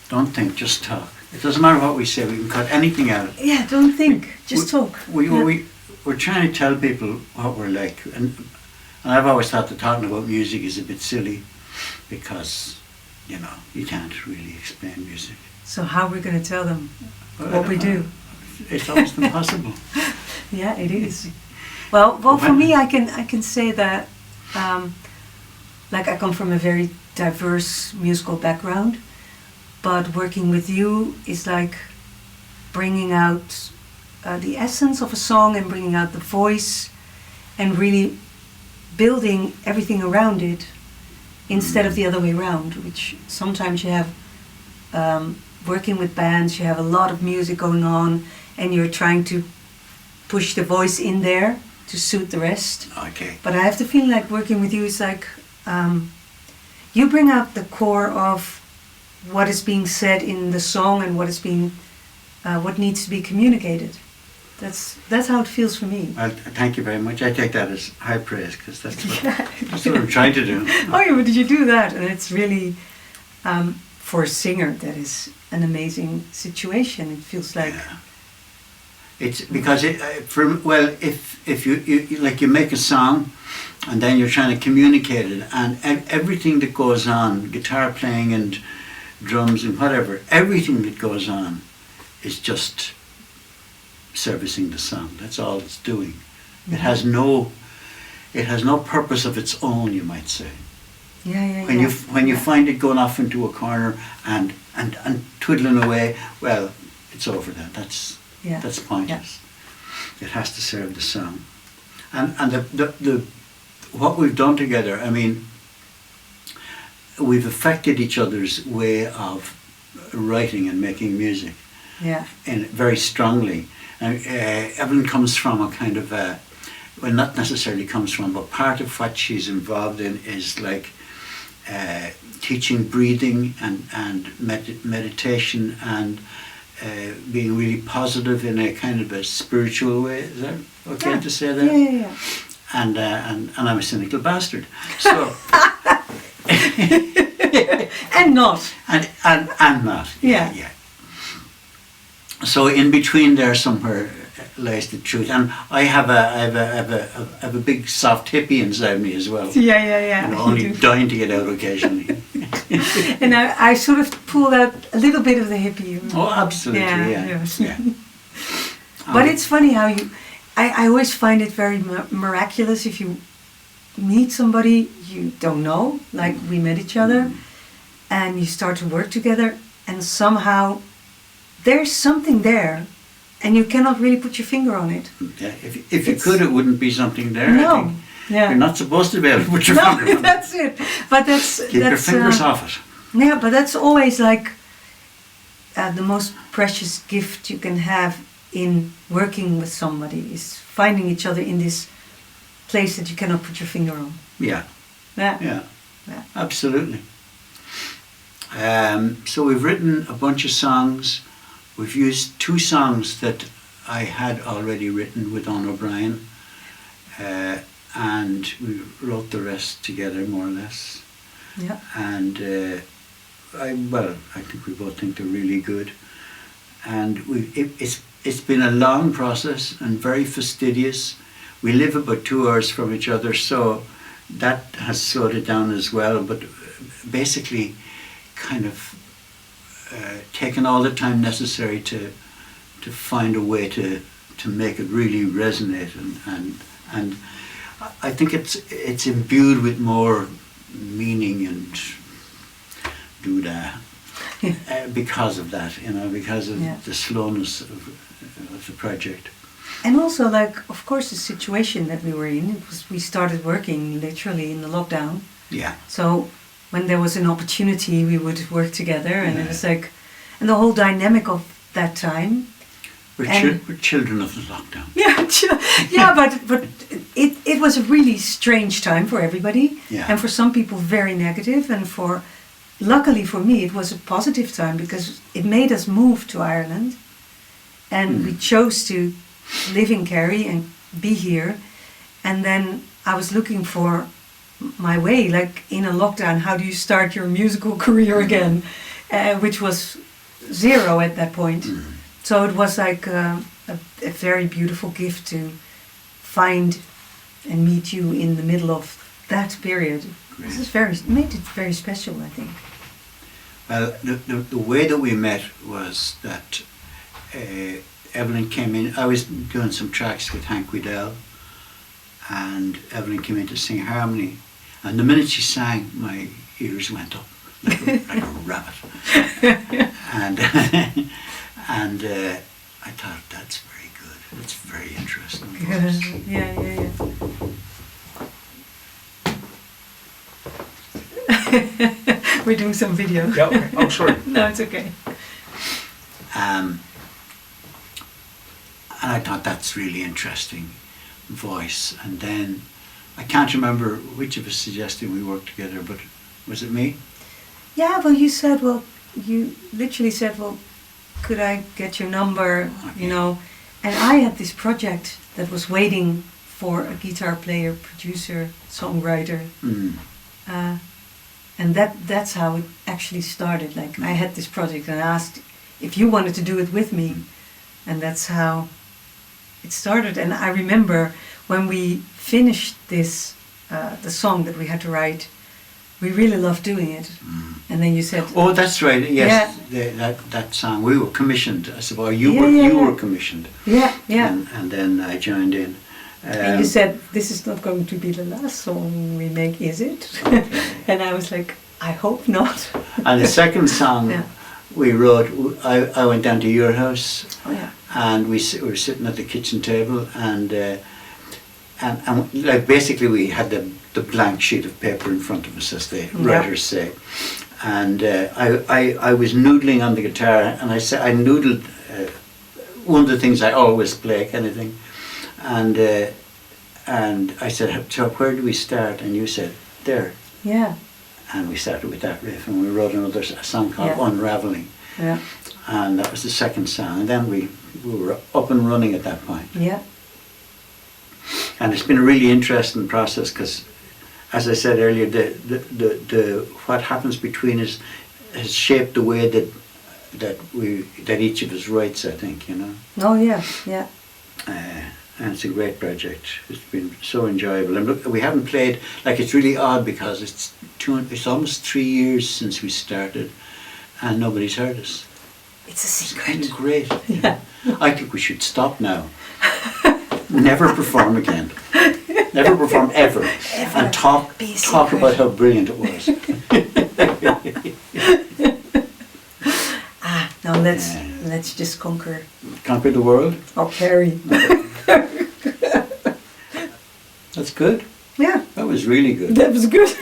Don't think, just talk. It doesn't matter what we say, we can cut anything out. Yeah, don't think, just talk. We're trying to tell people what we're like. And I've always thought that talking about music is a bit silly because, you know, you can't really explain music. So how are we going to tell them Well, what we do? It's almost impossible. Yeah, it is. Well, for me, I can say that, like I come from a very diverse musical background, but working with you is like bringing out the essence of a song and bringing out the voice and really building everything around it instead of the other way around, which sometimes you have working with bands, you have a lot of music going on and you're trying to push the voice in there to suit the rest. Okay. But I have the feeling like working with you is like you bring out the core of what is being said in the song and what is being what needs to be communicated. That's how it feels for me. Well, thank you very much. I take that as high praise because that's what I'm trying to do. Oh yeah, but did you do that? And it's really for a singer that is an amazing situation. It feels like it's because if you like you make a song and then you're trying to communicate it and everything that goes on, guitar playing and drums and whatever, everything that goes on is just servicing the song. That's all it's doing. Mm-hmm. It has no purpose of its own, you might say. When you find it going off into a corner and twiddling away, well, it's over then. That's pointless. Yeah. It has to serve the song. And the what we've done together, I mean, we've affected each other's way of writing and making music. Yeah. And very strongly. And Evelyn comes from a kind of well, not necessarily comes from, but part of what she's involved in is like teaching breathing and meditation and being really positive in a kind of a spiritual way. Is that okay to say that? Yeah. And I'm a cynical bastard. So and not. And not. Yeah. So in between there somewhere lies the truth, and I have a big soft hippie inside me as well. Yeah. And only dying to get out occasionally. And I sort of pulled out a little bit of the hippie. Oh, absolutely, yeah. But it's funny how I always find it very miraculous if you meet somebody you don't know, like we met each other, and you start to work together, and somehow there's something there, and you cannot really put your finger on it. Yeah, if you could, it wouldn't be something there. No, I think. You're not supposed to be able to put your finger on it. That's it. But keep your fingers off it. Yeah, but that's always like the most precious gift you can have in working with somebody is finding each other in this place that you cannot put your finger on. Yeah. Absolutely. So we've written a bunch of songs. We've used 2 songs that I had already written with Don O'Brien, and we wrote the rest together more or less. Yeah. And I think we both think they're really good. And it's been a long process and very fastidious. We live about 2 hours from each other, so that has slowed it down as well. But basically, kind of taken all the time necessary to find a way to make it really resonate, and I think it's imbued with more meaning and doodah because of that, because of the slowness of the project. And also, like, of course, the situation that we were in, we started working literally in the lockdown. Yeah. So when there was an opportunity, we would work together, and it was like, and the whole dynamic of that time. We're children of the lockdown. Yeah, but it was a really strange time for everybody, and for some people very negative, and luckily for me, it was a positive time because it made us move to Ireland, and we chose to live in Kerry and be here, and then I was looking for my way, like in a lockdown, how do you start your musical career again? which was 0 at that point. So it was like a very beautiful gift to find and meet you in the middle of that period. Great. This is made it very special, I think. Well, the way that we met was that Evelyn came in. I was doing some tracks with Hank Weedell, and Evelyn came in to sing harmony. And the minute she sang, my ears went up like a rabbit. And and I thought, that's very good. It's very interesting. Yeah. We're doing some video. Yeah, okay. Oh, sorry. No, it's okay. And I thought, that's really interesting voice. And then I can't remember which of us suggested we work together, but was it me? Yeah, you literally said, well, could I get your number, Okay. And I had this project that was waiting for a guitar player, producer, songwriter. And that's how it actually started. Like, I had this project and I asked if you wanted to do it with me. And that's how it started. And I remember when we finished this, the song that we had to write, we really loved doing it. And then you said, Oh, that's right. Yes, that song. We were commissioned, I suppose. You were commissioned. Yeah. And then I joined in. And you said, this is not going to be the last song we make, is it? And I was like, I hope not. And the second song Yeah. we wrote, I went down to your house, Oh yeah. and we were sitting at the kitchen table, and like basically we had the blank sheet of paper in front of us, as the writers say. And I was noodling on the guitar, and I noodled. One of the things I always play, kind of thing. And I said, so where do we start? And you said, there. Yeah. And we started with that riff, and we wrote another song called Unraveling. Yeah. And that was the second song. And then we were up and running at that point. Yeah. And it's been a really interesting process, because, as I said earlier, the what happens between us has shaped the way that each of us writes, I think, Oh yeah. Yeah. And it's a great project. It's been so enjoyable. And look, we haven't played, like, it's really odd because it's almost 3 years since we started, and nobody's heard us. It's a It's secret. kind of great. Yeah. I think we should stop now. Never perform again. Never perform ever. And talk secret. about how brilliant it was. Now let's just conquer Conquer the world. or carry. That's good. Yeah. That was really good. That was good.